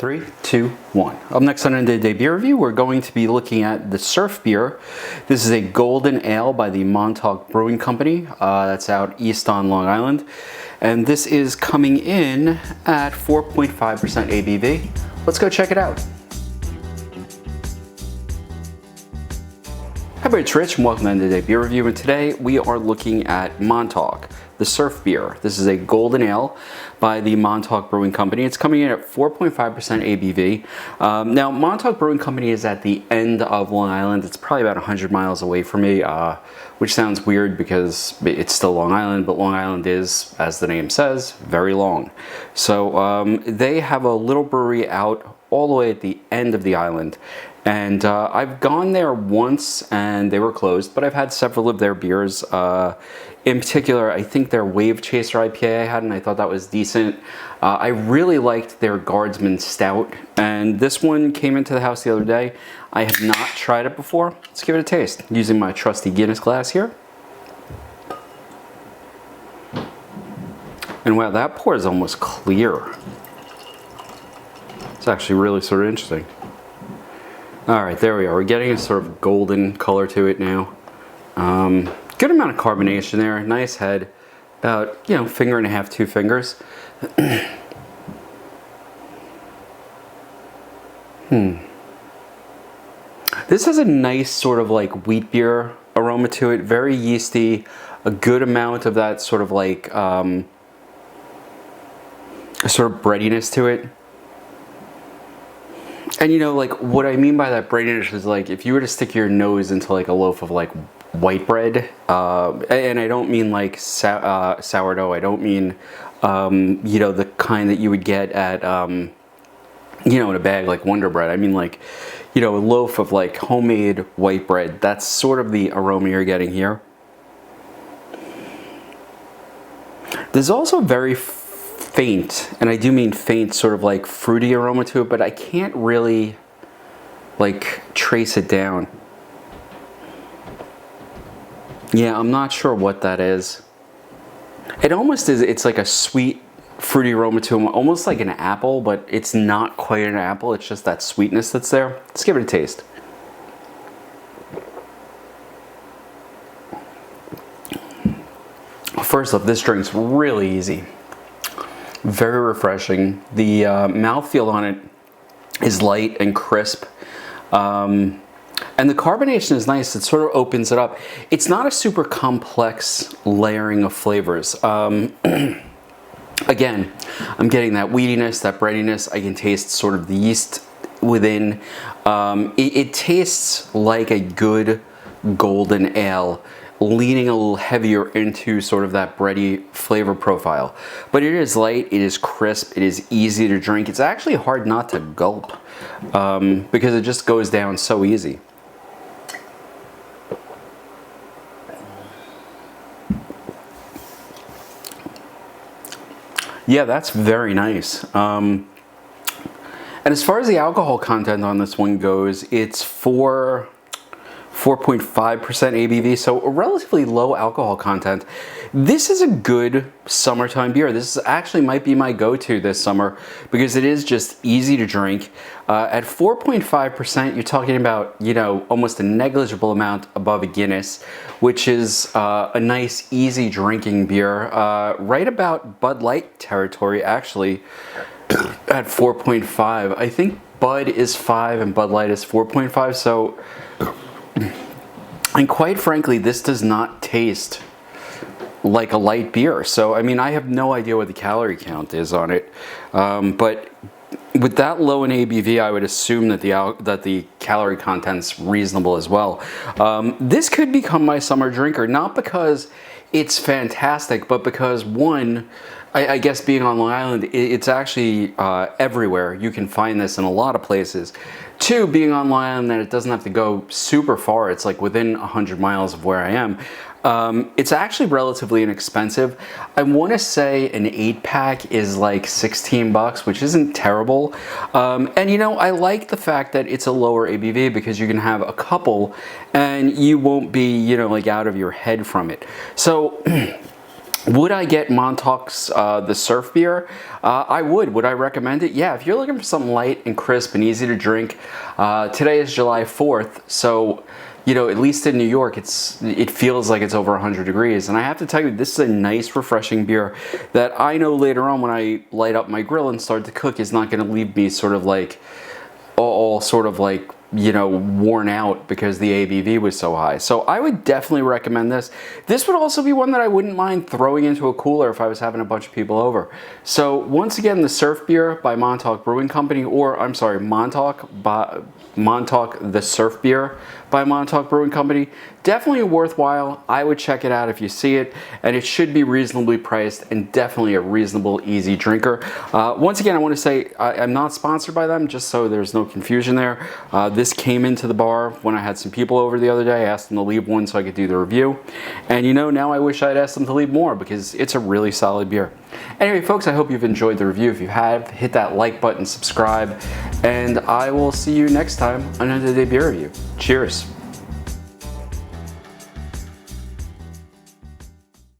3, 2, 1. Up next on Day Beer Review, we're going to be looking at the Surf Beer. This is a golden ale by the Montauk Brewing Company. That's out east on Long Island. And this is coming in at 4.5% ABV. Let's go check it out. Hi everybody, it's Rich and welcome to Day Beer Review. And today we are looking at Montauk, the Surf Beer. This is a golden ale by the Montauk Brewing Company. It's coming in at 4.5% ABV. Now, Montauk Brewing Company is at the end of Long Island. It's probably about 100 miles away from me, which sounds weird because it's still Long Island, but Long Island is, as the name says, very long. So they have a little brewery out all the way at the end of the island. And I've gone there once and they were closed, but I've had several of their beers. In particular, I think their Wave Chaser IPA I had, and I thought that was decent. I really liked their Guardsman Stout, and this one came into the house the other day. I have not tried it before. Let's give it a taste. Using my trusty Guinness glass here. And wow, that pour is almost clear. It's actually really sort of interesting. All right, there we are. We're getting a sort of golden color to it now. Good amount of carbonation there. Nice head. About, finger and a half, 2 fingers. This has a nice sort of like wheat beer aroma to it. Very yeasty. A good amount of that sort of like sort of breadiness to it. And like what I mean by that breadiness is like if you were to stick your nose into like a loaf of like white bread, and I don't mean like sourdough, I don't mean the kind that you would get at in a bag like Wonder Bread. I mean like a loaf of like homemade white bread. That's sort of the aroma you're getting here. There's also very faint, and I do mean faint, sort of like fruity aroma to it, but I can't really like trace it down. Yeah, I'm not sure what that is. It almost is, it's like a sweet fruity aroma to it, almost like an apple, but it's not quite an apple, it's just that sweetness that's there. Let's give it a taste. First off, this drink's really easy. Very refreshing. The mouthfeel on it is light and crisp. And the carbonation is nice. It sort of opens it up. It's not a super complex layering of flavors. Again, I'm getting that wheatiness, that breadiness. I can taste sort of the yeast within. It tastes like a good golden ale, leaning a little heavier into sort of that bready flavor profile. But it is light, it is crisp, it is easy to drink. It's actually hard not to gulp because it just goes down so easy. Yeah, that's very nice. And as far as the alcohol content on this one goes, it's 4.5% ABV, so a relatively low alcohol content. This is a good summertime beer. This actually might be my go-to this summer because it is just easy to drink. At 4.5%, you're talking about, almost a negligible amount above a Guinness, which is a nice, easy drinking beer. Right about Bud Light territory, actually, at 4.5. I think Bud is 5 and Bud Light is 4.5, so... And quite frankly, this does not taste like a light beer. So, I mean, I have no idea what the calorie count is on it. But with that low in ABV, I would assume that the calorie content's reasonable as well. This could become my summer drinker, not because it's fantastic, but because one, I guess being on Long Island, it's actually everywhere. You can find this in a lot of places. 2, being on Long Island, that it doesn't have to go super far. It's like within 100 miles of where I am. It's actually relatively inexpensive. I want to say an 8-pack is like $16, which isn't terrible. And I like the fact that it's a lower ABV because you can have a couple and you won't be, like out of your head from it. So Would I get Montauk's the surf beer? I would. Would I recommend it? Yeah, if you're looking for something light and crisp and easy to drink. Today is July 4th, so you know, at least in New York, it feels like it's over 100 degrees. And I have to tell you, this is a nice, refreshing beer that I know later on when I light up my grill and start to cook is not going to leave me sort of like all sort of like, you know, worn out because the ABV was so high. So I would definitely recommend this. This would also be one that I wouldn't mind throwing into a cooler if I was having a bunch of people over. So once again, the Surf Beer by Montauk Brewing Company, or I'm sorry, Montauk the Surf Beer by Montauk Brewing Company. Definitely worthwhile. I would check it out if you see it, and it should be reasonably priced and definitely a reasonable, easy drinker. Once again, I want to say I'm not sponsored by them, just so there's no confusion there. This came into the bar when I had some people over the other day. I asked them to leave one so I could do the review. And you know, now I wish I'd asked them to leave more because it's a really solid beer. Anyway, folks, I hope you've enjoyed the review. If you have, hit that like button, subscribe, and I will see you next time on another day beer review. Cheers.